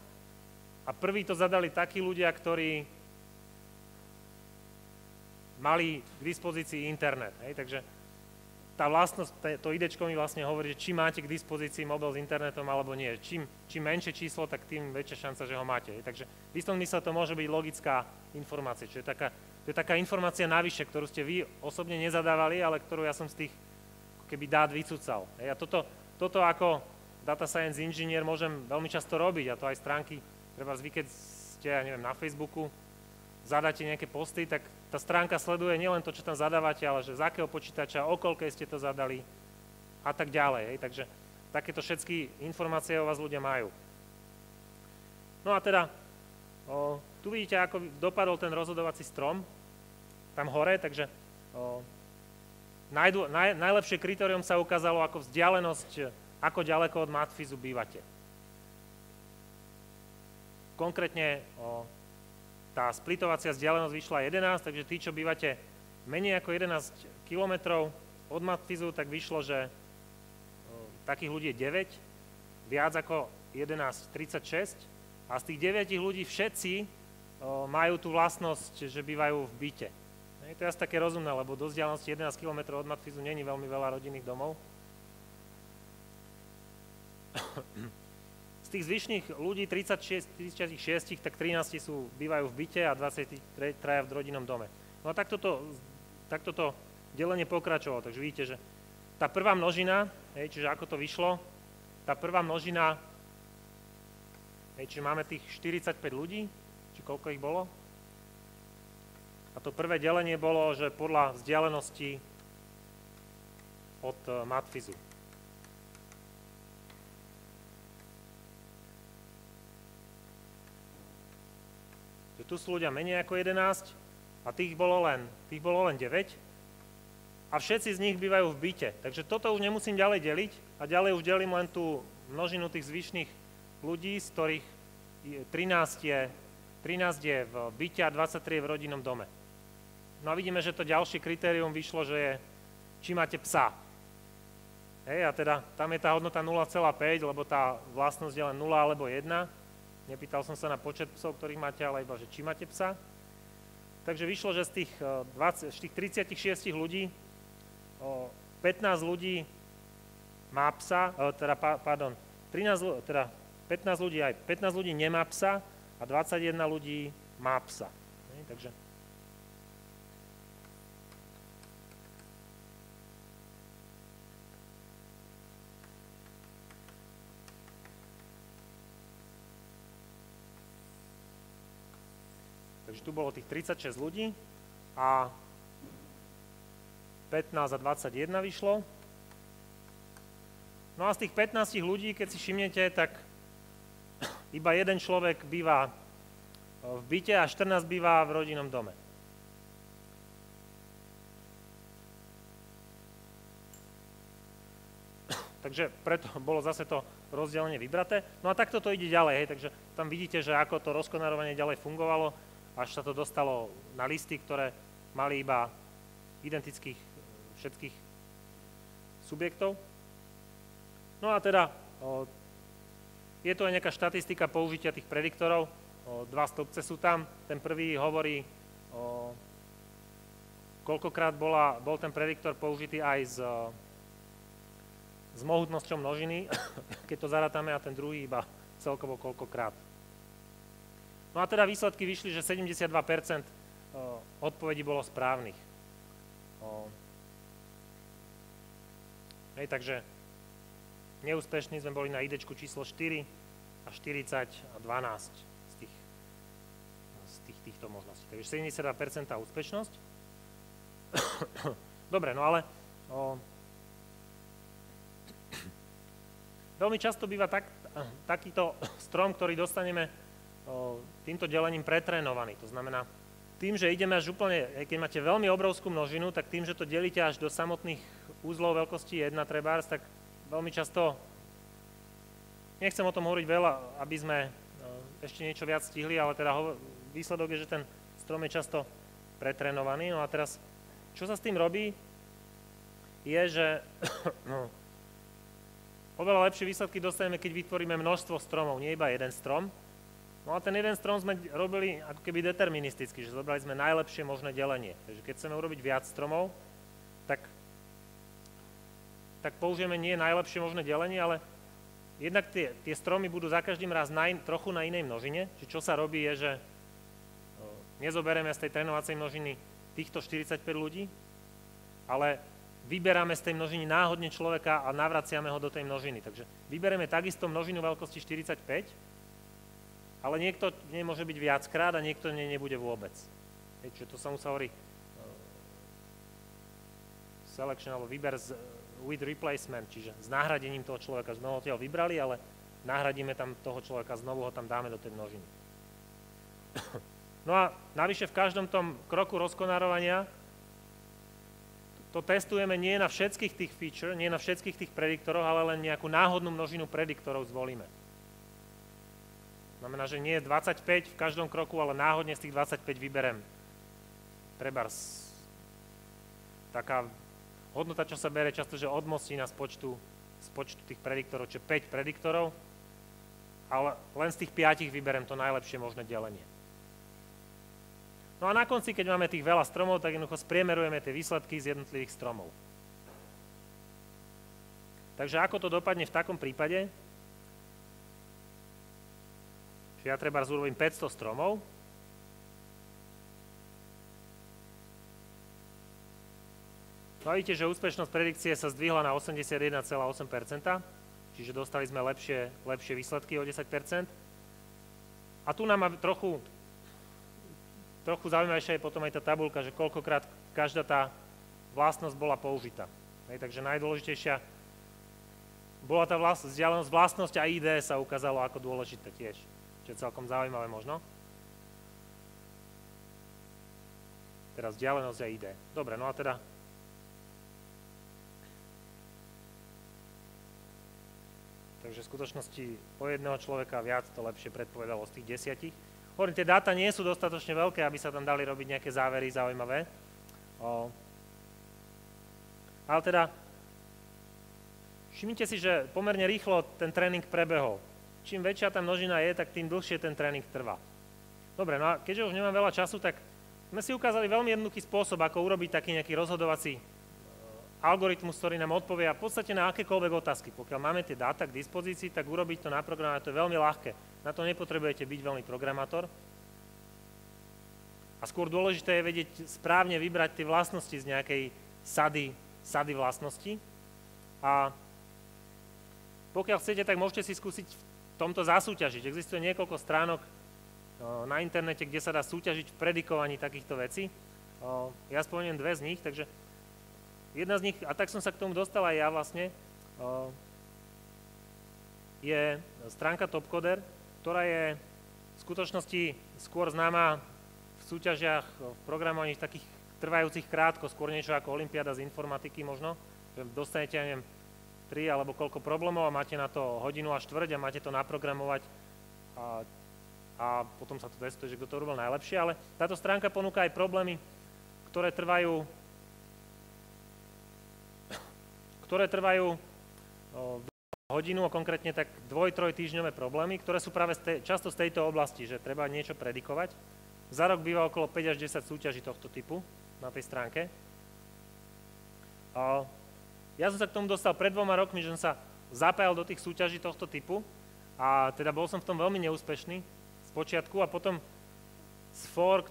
a prvý to zadali takí ľudia, ktorí mali k dispozícii internet. Takže tá vlastnosť, to idečko mi vlastne hovorí, že či máte k dispozícii mobil s internetom alebo nie. Čím menšie číslo, tak tým väčšia šanca, že ho máte. Takže v istom mysle to môže byť logická informácia. Čiže to je taká informácia navyše, ktorú ste vy osobne nezadávali, ale ktorú ja som z tých keby dát vycúcal. A toto ako data science inžinier môžem veľmi často robiť. A to aj stránky, treba vy, keď ste, ja neviem, na Facebooku, zadáte nejaké posty, tak tá stránka sleduje nielen to, čo tam zadávate, ale že z akého počítača, o koľkej ste to zadali a tak ďalej. Takže takéto všetky informácie o vás ľudia majú. No a teda, tu vidíte, ako dopadol ten rozhodovací strom tam hore, takže najlepšie kritérium sa ukázalo ako vzdialenosť, ako ďaleko od matfizu bývate. Konkrétne tá splitovacia vzdialenosť vyšla 11, takže tí, čo bývate menej ako 11 km od matfizu, tak vyšlo, že takých ľudí je 9. Viac ako 11, 36 a z tých 9 ľudí všetci majú tú vlastnosť, že bývajú v byte. To je asi také rozumné, lebo do vzdialenosti 11 km od Matfizu není veľmi veľa rodinných domov. Z tých zvyšných ľudí 36, tak 13 bývajú v byte a 23 v rodinnom dome. No a takto to delenie pokračovalo. Takže vidíte, že tá prvá množina, čiže ako to vyšlo, tá prvá množina, čiže máme tých 45 ľudí, či koľko ich bolo? A to prvé delenie bolo, že podľa vzdialenosti od Matfizu. Tu sú ľudia menej ako 11 a tých bolo len 9 a všetci z nich bývajú v byte. Takže toto už nemusím ďalej deliť a ďalej už delím len tú množinu tých zvyšných ľudí, z ktorých 13 je v byte a 23 je v rodinnom dome. No a vidíme, že to ďalšie kritérium vyšlo, že je, či máte psa. A teda tam je tá hodnota 0,5, lebo tá vlastnosť je len 0 alebo 1. Nepýtal som sa na počet psov, ktorých máte, ale iba, že či máte psa. Takže vyšlo, že z tých 36 ľudí 15 ľudí má psa, 15 ľudí nemá psa a 21 ľudí má psa. Takže tu bolo tých 36 ľudí a 15 a 21 vyšlo. No a z tých 15 ľudí, keď si všimnete, tak iba jeden človek býva v byte a 14 býva v rodinnom dome. Takže preto bolo zase to rozdelenie vybraté. No a takto to ide ďalej, takže tam vidíte, že ako to rozkonárovanie ďalej fungovalo, až sa to dostalo na listy, ktoré mali iba identických všetkých subjektov. No a teda je to aj nejaká štatistika použitia tých prediktorov. Dva stĺpce sú tam. Ten prvý hovorí, koľkokrát bol ten prediktor použitý aj s mohutnosťou množiny, keď to zarátame, a ten druhý iba celkovo koľkokrát. No a teda výsledky vyšli, že 72% odpovedí bolo správnych. Takže neúspešní sme boli na IDčku číslo 4 a 40 a 12 z týchto možností. Takže 72% úspešnosť. Dobre, no ale veľmi často býva takýto strom, ktorý dostaneme týmto delením pretrénovaný. To znamená, tým, že ideme až úplne, keď máte veľmi obrovskú množinu, tak tým, že to delíte až do samotných úzlov veľkosti 1 trebárs, tak veľmi často, nechcem o tom hovoriť veľa, aby sme ešte niečo viac stihli, ale teda výsledok je, že ten strom je často pretrénovaný. No a teraz, čo sa s tým robí, je, že oveľa lepšie výsledky dostaneme, keď vytvoríme množstvo stromov, nie iba jeden strom. No a ten jeden strom sme robili ako keby deterministicky, že zobrali sme najlepšie možné delenie. Takže keď chceme urobiť viac stromov, tak použijeme nie najlepšie možné delenie, ale jednak tie stromy budú za každým raz trochu na inej množine. Čiže čo sa robí je, že nezoberieme z tej trénovacej množiny týchto 45 ľudí, ale vyberáme z tej množiny náhodne človeka a navraciame ho do tej množiny. Takže vyberieme takisto množinu veľkosti 45, ale niekto v nej môže byť viackrát a niekto v nej nebude vôbec. Čiže to sa musí hovorí selection alebo výber with replacement, čiže s nahradením toho človeka. Znovu ho vybrali, ale nahradíme tam toho človeka, znovu ho tam dáme do tej množiny. No a navyše v každom tom kroku rozkonárovania to testujeme nie na všetkých tých feature, nie na všetkých tých prediktorov, ale len nejakú náhodnú množinu prediktorov zvolíme. Znamená, že nie je 25 v každom kroku, ale náhodne z tých 25 vyberem. Trebárs taká hodnota, čo sa bere často, že od mostína z počtu tých prediktorov, čiže 5 prediktorov. ale len z tých 5 vyberem to najlepšie možné delenie. No a na konci, keď máme tých veľa stromov, tak jednoducho spriemerujeme tie výsledky z jednotlivých stromov. Takže ako to dopadne v takom prípade? Že ja treba urobím 500 stromov. No a vidíte, že úspešnosť predikcie sa zdvihla na 81,8%, čiže dostali sme lepšie výsledky o 10%. A tu nám má trochu zaujímavejšia je potom aj tá tabuľka, že koľkokrát každá tá vlastnosť bola použitá. Takže najdôležitejšia bola tá vzdialenosť, vlastnosť a ID sa ukázalo ako dôležité tiež, čo je celkom zaujímavé možno. Teraz vzdialenosť a ID. Dobre, no a teda takže v skutočnosti o jedného človeka viac to lepšie predpovedalo z tých 10. Hovorím, tie dáta nie sú dostatočne veľké, aby sa tam dali robiť nejaké závery zaujímavé. Ale teda, všimnite si, že pomerne rýchlo ten tréning prebehol. Čím väčšia tá množina je, tak tým dlhšie ten tréning trvá. Dobre, no a keďže už nemám veľa času, tak sme si ukázali veľmi jednoduchý spôsob, ako urobiť taký nejaký rozhodovací algoritmus, ktorý nám odpovie v podstate na akékoľvek otázky. Pokiaľ máme tie dáta k dispozícii, tak urobiť to na programátor, to je veľmi ľahké. Na to nepotrebujete byť veľmi programátor. A skôr dôležité je vedieť správne vybrať tie vlastnosti z nejakej sady vlastností. A pokiaľ chcete, tak môžete si skúsiť v tomto zasúťažiť. Existuje niekoľko stránok na internete, kde sa dá súťažiť v predikovaní takýchto vecí. Ja spomeniem dve z nich, takže jedna z nich, a tak som sa k tomu dostal aj ja vlastne, je stránka Topcoder, ktorá je v skutočnosti skôr známa v súťažiach, v programovaní takých trvajúcich krátko, skôr niečo ako olympiáda z informatiky možno, že dostanete, ja neviem, 3 alebo koľko problémov a máte na to hodinu a štvrť a máte to naprogramovať a potom sa to testuje, že kto to urobil najlepšie, ale táto stránka ponúka aj problémy, ktoré trvajú hodinu, konkrétne tak 2-3 týždňové problémy, ktoré sú práve často z tejto oblasti, že treba niečo predikovať. Za rok býva okolo 5 až 10 súťaží tohto typu na tej stránke. Ja som sa k tomu dostal pred 2 rokmi, že som sa zapájal do tých súťaží tohto typu a teda bol som v tom veľmi neúspešný z počiatku a potom z fór,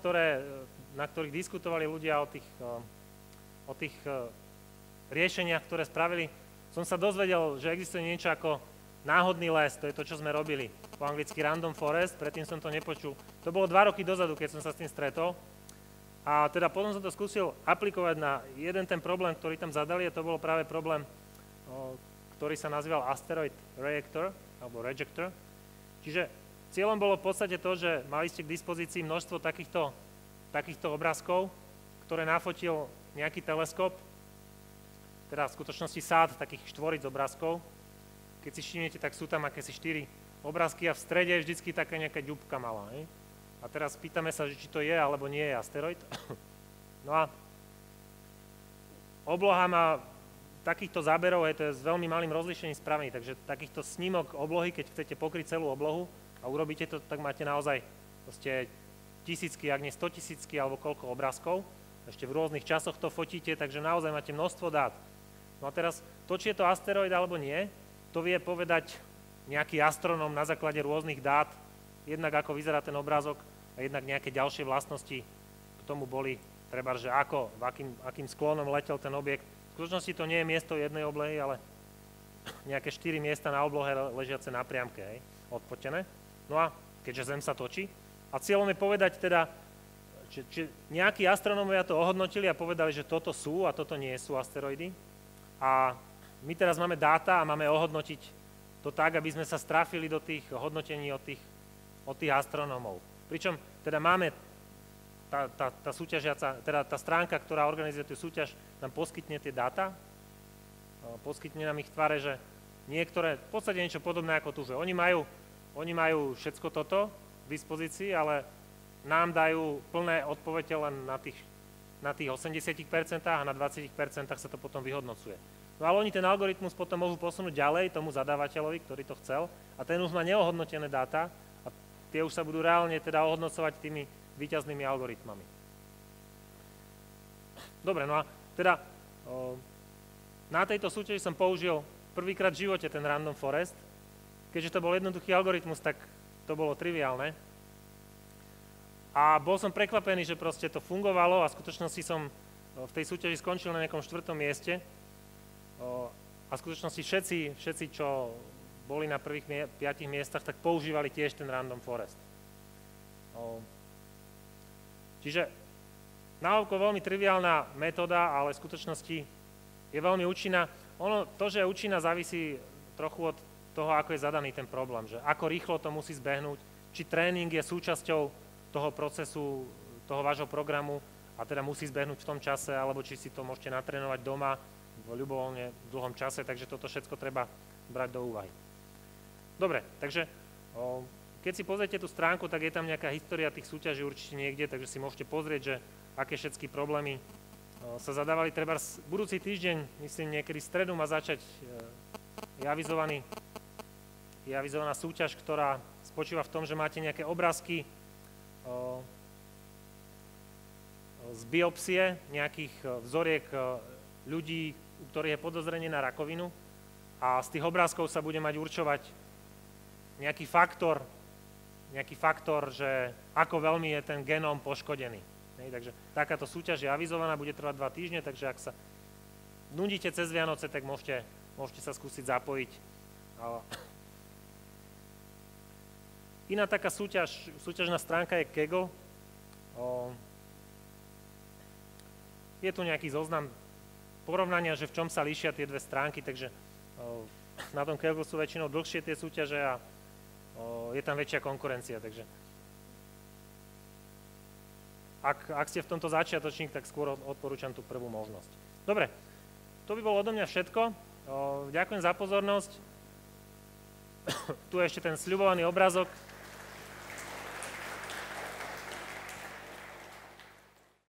na ktorých diskutovali ľudia o tých riešeniach, ktoré spravili, som sa dozvedel, že existuje niečo ako náhodný les, to je to, čo sme robili, po anglicky random forest, predtým som to nepočul. To bolo 2 roky dozadu, keď som sa s tým stretol. A teda potom som to skúsil aplikovať na jeden ten problém, ktorý tam zadali, a to bol práve problém, ktorý sa nazýval Asteroid Reactor, alebo Rejector. Čiže cieľom bolo v podstate to, že mali ste k dispozícii množstvo takýchto obrázkov, ktoré nafotil nejaký teleskop, teda v skutočnosti sád takých štvoric obrázkov. Keď si všimnete, tak sú tam akési 4 obrázky a v strede je vždycky taká nejaká ďubka malá. Ne? A teraz pýtame sa, či to je alebo nie je asteroid. No a obloha má takýchto záberov, to je s veľmi malým rozlíšením spravený, takže takýchto snímok oblohy, keď chcete pokryť celú oblohu a urobíte to, tak máte naozaj tisícky, ak nie 100 000 alebo koľko obrázkov. Ešte v rôznych časoch to fotíte, takže naozaj máte množstvo dát. No a teraz, to, či je to asteroid alebo nie, to vie povedať nejaký astronóm na základe rôznych dát, jednak ako vyzerá ten obrázok a jednak nejaké ďalšie vlastnosti k tomu boli, trebárs, že akým sklonom letel ten objekt. V skutočnosti to nie je miesto jednej oblohy, ale nejaké 4 miesta na oblohe ležiace na priamke, odfotené. No a keďže Zem sa točí, a cieľom je povedať teda, že nejakí astronómovia to ohodnotili a povedali, že toto sú a toto nie sú asteroidy. A my teraz máme dáta a máme ohodnotiť to tak, aby sme sa strafili do tých hodnotení od tých astronómov. Pričom teda máme tá súťažiaca, teda tá stránka, ktorá organizuje tú súťaž, nám poskytne tie dáta, poskytne nám ich v tvare, že niektoré, v podstate niečo podobné ako tu, že oni majú všetko toto v dispozícii, ale nám dajú plné odpovede len na tých 80% a na 20% sa to potom vyhodnocuje. No ale oni ten algoritmus potom môžu posunúť ďalej tomu zadávateľovi, ktorý to chcel, a ten už má neohodnotené dáta a tie už sa budú reálne teda ohodnocovať tými víťaznými algoritmami. Dobre, no a teda na tejto súťaži som použil prvýkrát v živote ten random forest. Keďže to bol jednoduchý algoritmus, tak to bolo triviálne. A bol som prekvapený, že proste to fungovalo a v skutočnosti som v tej súťaži skončil na nejakom 4. mieste. A v skutočnosti všetci, čo boli na prvých 5 miestach, tak používali tiež ten random forest. Čiže naoko veľmi triviálna metóda, ale v skutočnosti je veľmi účinná. To, že je účinná, závisí trochu od toho, ako je zadaný ten problém, že ako rýchlo to musí zbehnúť, či tréning je súčasťou toho procesu, toho vášho programu a teda musí zbehnúť v tom čase, alebo či si to môžete natrénovať doma v ľubovoľne dlhom čase, takže toto všetko treba brať do úvahy. Dobre, takže keď si pozriete tú stránku, tak je tam nejaká história tých súťaží určite niekde, takže si môžete pozrieť, že aké všetky problémy sa zadávali. Treba budúci týždeň, myslím niekedy v stredu, má začať je avizovaná súťaž, ktorá spočíva v tom, že máte nejaké obrázky z biopsie nejakých vzoriek ľudí, u ktorých je podozrenie na rakovinu, a z tých obrázkov sa bude mať určovať nejaký faktor, že ako veľmi je ten genóm poškodený. Takže takáto súťaž je avizovaná, bude trvať 2 týždne, takže ak sa nudíte cez Vianoce, tak môžete sa skúsiť zapojiť. Iná taká súťažná stránka je Kaggle. Je tu nejaký zoznam porovnania, že v čom sa líšia tie dve stránky, takže na tom Kaggle sú väčšinou dlhšie tie súťaže a je tam väčšia konkurencia, takže ak ste v tomto začiatočník, tak skôr odporúčam tú prvú možnosť. Dobre, to by bolo odo mňa všetko. Ďakujem za pozornosť. Tu je ešte ten sľubovaný obrázok.